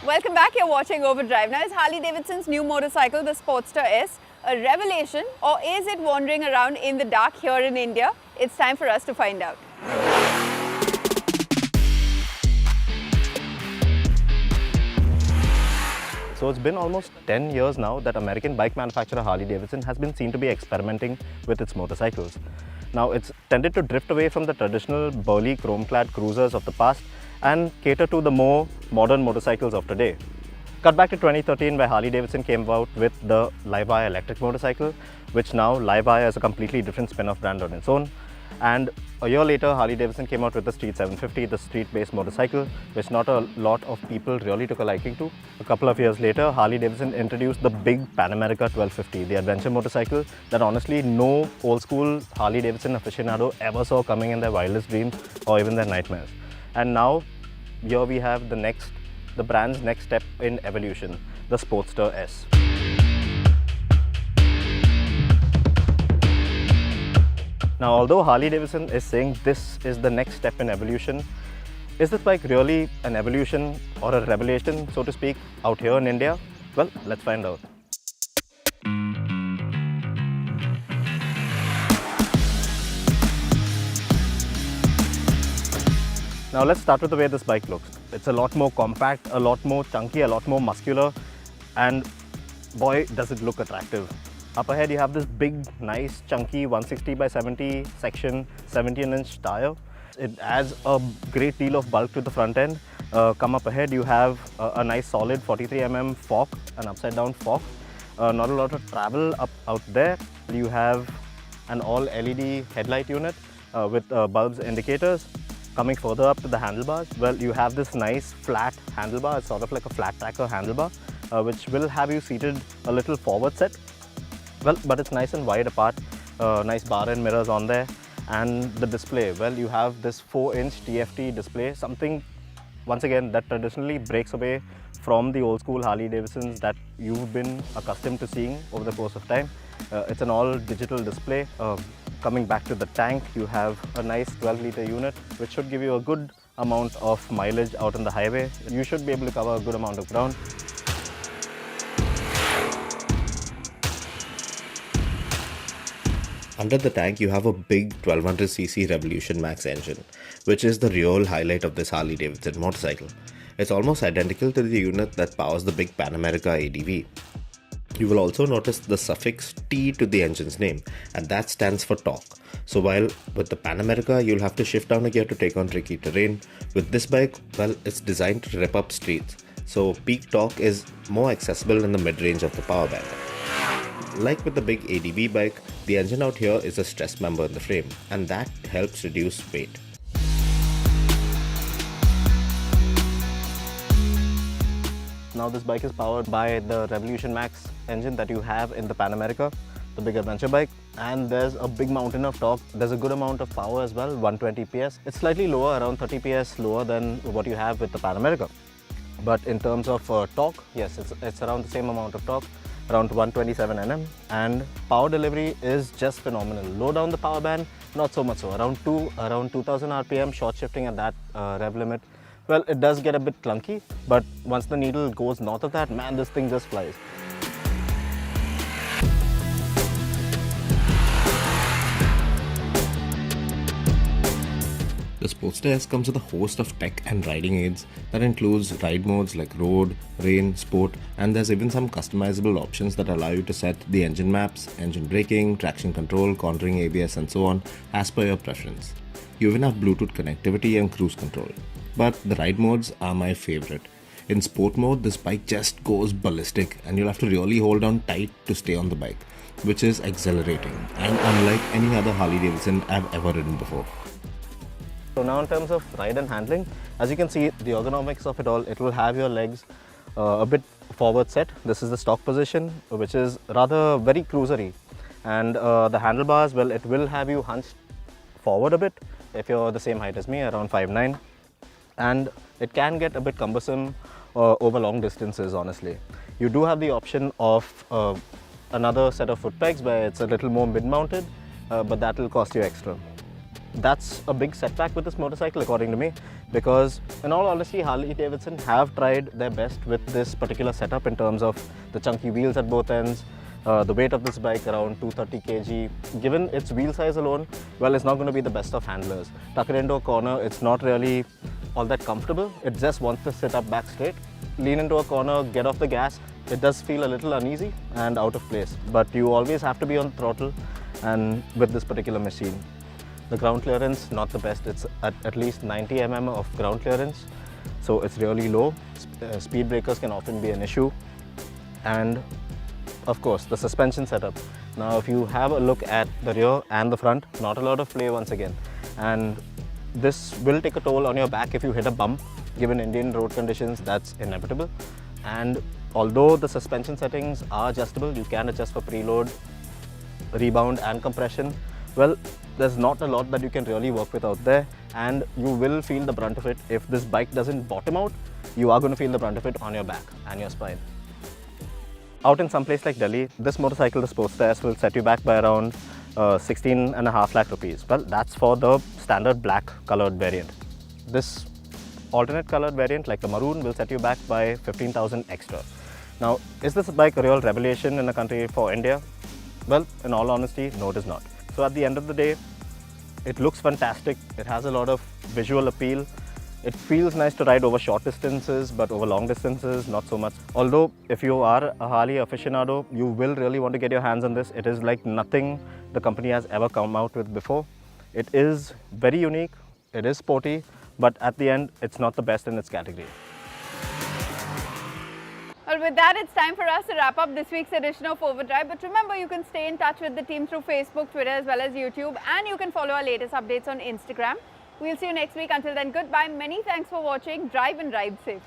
Welcome back, you're watching Overdrive. Now, is Harley-Davidson's new motorcycle, the Sportster S, a revelation or is it wandering around in the dark here in India? It's time for us to find out. So it's been almost 10 years now that American bike manufacturer Harley-Davidson has been seen to be experimenting with its motorcycles. Now it's tended to drift away from the traditional burly chrome-clad cruisers of the past and cater to the more modern motorcycles of today. Cut back to 2013 where Harley-Davidson came out with the Liveye electric motorcycle, which now Liveye is a completely different spin-off brand on its own. And a year later, Harley-Davidson came out with the Street 750, the street-based motorcycle, which not a lot of people really took a liking to. A couple of years later, Harley-Davidson introduced the big Pan America 1250, the adventure motorcycle that honestly no old-school Harley-Davidson aficionado ever saw coming in their wildest dreams or even their nightmares. And now, here we have the brand's next step in evolution, the Sportster S. Now, although Harley-Davidson is saying this is the next step in evolution, is this bike really an evolution or a revelation, so to speak, out here in India? Well, let's find out. Now, let's start with the way this bike looks. It's a lot more compact, a lot more chunky, a lot more muscular, and boy, does it look attractive. Up ahead, you have this big, nice, chunky 160 by 70 section 17-inch tire. It adds a great deal of bulk to the front end. Come up ahead, you have a nice solid 43mm fork, an upside-down fork. Not a lot of travel out there. You have an all-LED headlight unit with bulbs, indicators. Coming further up to the handlebars, well, you have this nice flat handlebar. It's sort of like a flat tracker handlebar, which will have you seated a little forward set. Well, but it's nice and wide apart, nice bar and mirrors on there. And the display, well, you have this 4-inch TFT display, something, once again, that traditionally breaks away from the old school Harley-Davidsons that you've been accustomed to seeing over the course of time. It's an all-digital display. Coming back to the tank, you have a nice 12-litre unit, which should give you a good amount of mileage out on the highway. You should be able to cover a good amount of ground. Under the tank, you have a big 1200cc Revolution Max engine, which is the real highlight of this Harley-Davidson motorcycle. It's almost identical to the unit that powers the big Pan America ADV. You will also notice the suffix T to the engine's name, and that stands for torque. So while with the Pan America, you'll have to shift down a gear to take on tricky terrain, with this bike, well, it's designed to rip up streets. So peak torque is more accessible in the mid-range of the power band. Like with the big ADV bike, the engine out here is a stress member in the frame, and that helps reduce weight. Now this bike is powered by the Revolution Max engine that you have in the Pan America, the big adventure bike, and there's a big mountain of torque. There's a good amount of power as well, 120 PS. It's slightly lower, around 30 PS lower than what you have with the Pan America. But in terms of torque, yes, it's around the same amount of torque, around 127 Nm, and power delivery is just phenomenal. Low down the power band, not so much so, around 2000 RPM, short shifting at that rev limit. Well, it does get a bit clunky, but once the needle goes north of that, man, this thing just flies. The Sportster S comes with a host of tech and riding aids that includes ride modes like road, rain, sport, and there's even some customizable options that allow you to set the engine maps, engine braking, traction control, cornering ABS, and so on as per your preference. You even have Bluetooth connectivity and cruise control. But the ride modes are my favorite. In sport mode, this bike just goes ballistic and you'll have to really hold on tight to stay on the bike, which is exhilarating and unlike any other Harley-Davidson I've ever ridden before. So now in terms of ride and handling, as you can see, the ergonomics of it all, it will have your legs a bit forward set. This is the stock position, which is rather very cruisery. And the handlebars, well, it will have you hunched forward a bit if you're the same height as me, around 5'9". And it can get a bit cumbersome over long distances, honestly. You do have the option of another set of foot pegs where it's a little more mid-mounted, but that will cost you extra. that's a big setback with this motorcycle according to me, because in all honesty Harley-Davidson have tried their best with this particular setup in terms of the chunky wheels at both ends, the weight of this bike around 230 kg. Given its wheel size alone, well, it's not going to be the best of handlers. Tuck it into a corner, it's not really all that comfortable. It just wants to sit up back straight. Lean into a corner, get off the gas, it does feel a little uneasy and out of place, but you always have to be on throttle. And with this particular machine, the ground clearance not the best. It's at least 90 mm of ground clearance, so it's really low. Speed breakers can often be an issue, and of course the suspension setup. Now if you have a look at the rear and the front, not a lot of play once again, and this will take a toll on your back if you hit a bump. Given Indian road conditions, that's inevitable. And although the suspension settings are adjustable, you can adjust for preload, rebound and compression. Well, there's not a lot that you can really work with out there, and you will feel the brunt of it. If this bike doesn't bottom out, you are going to feel the brunt of it on your back and your spine. Out in some place like Delhi, this motorcycle, the Sportster S, will set you back by around 16.5 lakh rupees. Well, that's for the standard black colored variant. This alternate colored variant like the maroon will set you back by 15,000 extra. Now, is this bike a real revelation in a country for India? Well, in all honesty, no, it is not. So at the end of the day, it looks fantastic. It has a lot of visual appeal. It feels nice to ride over short distances, but over long distances, not so much. Although, if you are a Harley aficionado, you will really want to get your hands on this. It is like nothing the company has ever come out with before. It is very unique, it is sporty, but at the end, it's not the best in its category. Well, with that, it's time for us to wrap up this week's edition of Overdrive. But remember, you can stay in touch with the team through Facebook, Twitter, as well as YouTube. And you can follow our latest updates on Instagram. We'll see you next week. Until then, goodbye. Many thanks for watching. Drive and ride safe.